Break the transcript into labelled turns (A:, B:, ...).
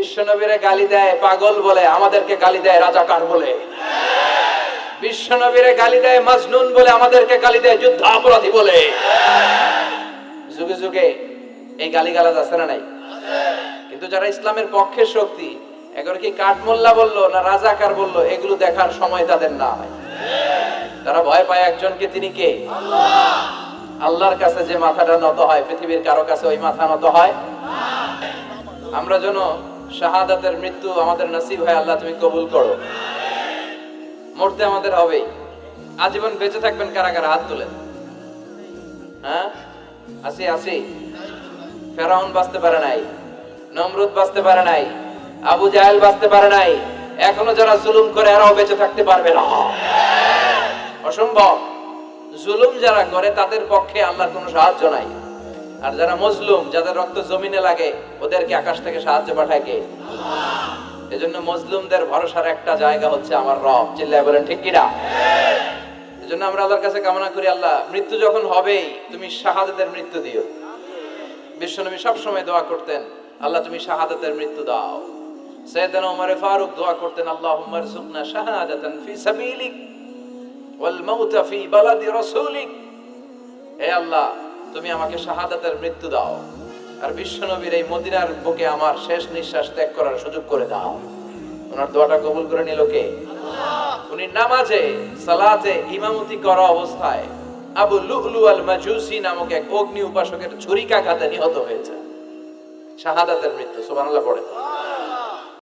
A: বিশ্বনবীরে গালি দেয় পাগল বলে, আমাদেরকে গালি দেয় রাজাকার বলে। বিশ্বনবীরে গালি দেয় মাজনুন বলে, আমাদেরকে গালি দেয় যুদ্ধাপরাধী বলে। যুগে যুগে এই গালিগালাজ আছে না নাই? কিন্তু যারা ইসলামের পক্ষের শক্তি, এখন কি কাঠমোল্লা বললো না রাজাকার বললো, এগুলো দেখার সময় তাদের নাই। তারা ভয় পায় একজনকে, তিনি কে? আল্লাহর কাছে যে মাথাটা নত হয়, পৃথিবীর কারো কাছে ওই মাথা নত হয়। আমরা যেন শাহাদাতের মৃত্যু আমাদের নসিব হয়, আল্লাহ তুমি কবুল করো। মরতে আমাদের হবেই। আজীবন বেঁচে থাকবেন কারা কারা? হাত তুলেন। হ্যাঁ, আসি আসি। ফেরাউন বাঁচতে পারে নাই, নমরুদ বাঁচতে পারে নাই, আবু জাহেল বাঁচতে পারে নাই। এখনো যারা জুলুম করে এরাও বেঁচে থাকতে পারবে না, অসম্ভব। জুলুম যারা করে তাদের পক্ষে আল্লাহর কোনো সাহায্য নাই। আর যারা মজলুম, যাদের রক্ত জমিনে লাগে, ওদেরকে আকাশ থেকে সাহায্য পাঠায় কে? এজন্য মজলুমদের ভরসার একটা জায়গা হচ্ছে আমার রব। চিল্লায় বলেন ঠিক কিনা? এজন্য আমরা আল্লাহর কাছে কামনা করি, আল্লাহ মৃত্যু যখন হবেই তুমি শাহাদাতের মৃত্যু দিও। বিশ্বনবী সব সময় দোয়া করতেন, আল্লাহ তুমি শাহাদাতের মৃত্যু দাও। সাইয়েদনা ওমর ফারুক দোয়া করতেন, আল্লাহুম্মা রযুকনা শাহাদাতান ফি সাবিলিক ওয়াল মাউতা ফি বালাদি রাসূলিক। হে আল্লাহ, তুমি আমাকে শাহাদাতের মৃত্যু দাও, আর বিশ্বনবীর এই মদিনার বুকে আমার শেষ নিঃশ্বাস ত্যাগ করার সুযোগ করে দাও। ওনার দোয়াটা কবুল করে নিল কে? আল্লাহ। উনি নামাজে সালাতে ইমামতি করা অবস্থায় আবু লুলু আল মাজুসি নামক এক অগ্নি উপাসকের ছুরিকাঘাতে নিহত হয়েছে। শাহাদাতের মৃত্যু। সুবহানাল্লাহ পড়ে।